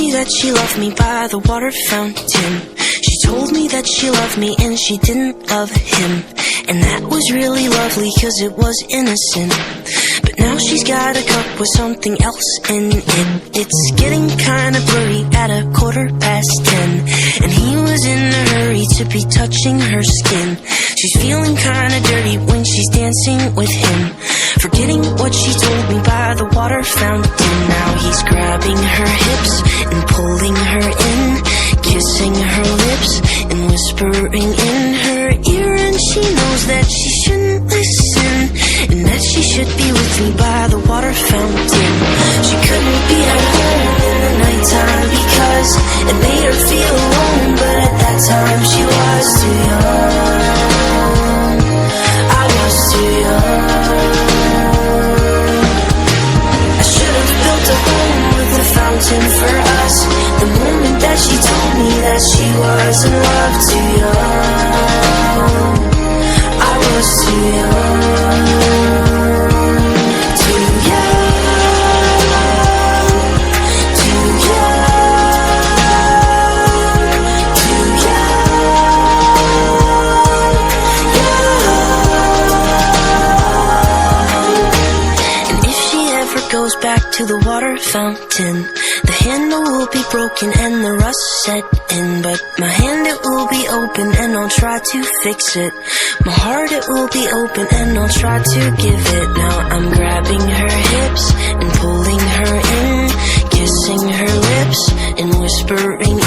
me that she loved me by the water fountain. She told me that she loved me and she didn't love him. And that was really lovely cause it was innocent. But now she's got a cup with something else in it. It's getting kinda blurry at 10:15. And he was in a hurry to be touching her skin. She's feeling kinda dirty when she's dancing with him, forgetting what she told me by the water fountain. Now he's grabbing her hips and pulling her in, kissing her lips and whispering in her ear. And she knows that she shouldn't listen, and that she should be with me by the water fountain. She couldn't be at home in the nighttime because it made her feel alone. But at that time she was too young. I was too young. I should have built a home with a fountain for us. The moment that she told me that she was in love, too young. I was too young. Too young. Too young. Too young. And if she ever goes back to the water fountain, the handle will be broken and the rust set in. But my hand, it will be open and I'll try to fix it. My heart, it will be open and I'll try to give it. Now I'm grabbing her hips and pulling her in, kissing her lips and whispering